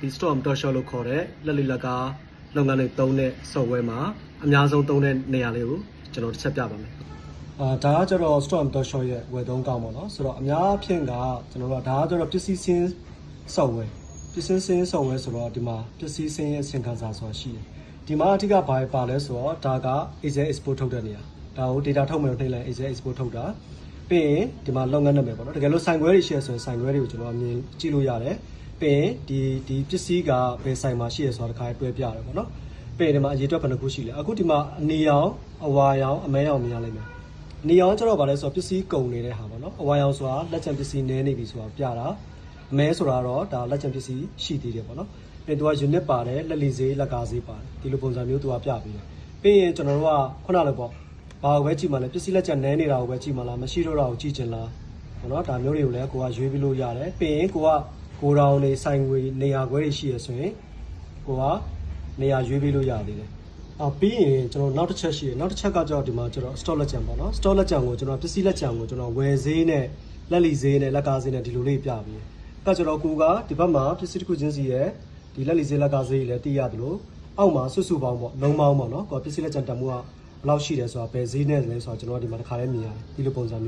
ဒီ storm တော်ရှော့လို့ခေါ်တဲ့လက်လီလက်ကားလုပ်ငန်းတွေသုံးတဲ့ software မှာအများဆုံးသုံးတဲ့နေရာလေးကိုကျွန်တော်တစ်ချက်ပြပါမယ်ဒါကကျတော့ storm တော်ရှော့ရဲ့ဝယ်သုံးကောင်းပေါ့နော်ဆိုတော့အများအဖြစ်ကကျွန်တော်တို့ဒါကကျတော့ပစ္စည်းစင်း software ပစ္စည်းစင်း software ဆိုတော့ဒီမှာပစ္စည်းစင်းရဲ့အဆင့်ခံစားဆိုတာရှိတယ်ဒီမှာအထက်ကဘာပါလဲဆိုတော့ဒါက Excel export ထုတ်တဲ့နေရာဒါကို data ထုတ်မယ်လို့နှိမ့်လိုက် Excel export ထုတ်တာပြီးရင်ဒီမှာလုပ်ငန်းနာမည်ပေါ့နော်တကယ်လို့ဆိုင်ခွဲတွေရှိရဆိုရင်ဆိုင်ခွဲတွေကိုကျွန်တော်မြင်ကြည့်လို့ရတယ်ပြီးရင်ဒီပစ္စည်းကဘယ်ဆိုင်မှာရှိရဆိုတာတစ်ခါတွဲပြရတယ်ပေါ့နော်ပြီးရင်ဒီမှာအရေးအတွက်ဘယ်နှခုရှိလဲအခုဒီမှာအနေရောင်အဝါရောင်အမဲရောင်မြင်ရလိမ့်မယ်အနေရောင်ကျတော့ဗာလဲဆိုတော့ပစ္စည်းကုန်နေတဲ့ဟာပေါ့နော်အဝါရောင်ဆိုတာလက်ကျန်ပစ္စည်းနည်းနေပြီဆိုတာပြတာအမဲဆိုတာတော့ဒါလက်ကျန်ပစ္စည်းရှိသေးတယ်ပေါ့နော်ပြီးတော့ unit ပါတယ်လက်လီဈေးလက်ကားဈေးပါတယ်ဒီလိုပုံစံမျိုးသူကပြပေးတယ်ပြီးရင်ကျွန်တော်တို့ကခုနလိုပေါ့ဘာကိုပဲကြည့်မှလဲပစ္စည်းလက်ကျန်နည်းနေတာကိုပဲကြည့်မှလားမရှိတော့တာကိုကြည့်ချင်လားပေါ့နော်ဒါမျိုးတွေကိုလည်းကိုကရွေးပြီးလို့ရတယ်ပြီးရင်ကိုကကိုတောင်နေဆိုင်ငွေနေရာခွဲတွေရှိရဆိုရင်ကိုကနေရာရွေးပြီးလို့ရသေးတယ်ပြီးရင်ကျွန်တော်နောက်တစ်ချက်ရှိတယ်နောက်တစ်ချက်ကကြောက်ဒီမှာကျွန်တော် stock လက်ကျန်ပေါ့နော် stock လက်ကျန်ကိုကျွန်တော်ပစ္စည်းလက်ကျန်ကိုကျွန်တော်ဝယ်ဈေးနဲ့လက်လီဈေးနဲ့လက်ကားဈေးနဲ့ဒီလိုလေးပြပြီးအဲ့ကျွန်တော်ကိုကဒီဘက်မှာပစ္စည်းတစ်ခုချင်းစီရဲ့ဒီလက်လီဈေးလက်ကားဈေးလည်းသိရတယ်လို့အောက်မှာစုစုပေါင်းပေါ့လုံးပေါင်းပေါ့နော်ကိုပစ္စည်းလက်ကျန်တန်မှုကဘယ်လောက်ရှိတယ်ဆိုတာဘယ်ဈေးနဲ့လဲဆိုတာကျွန်တော်ဒီမှာတစ်ခါလေးမြင်ရတယ်ဒီလိုပုံစံမျိုး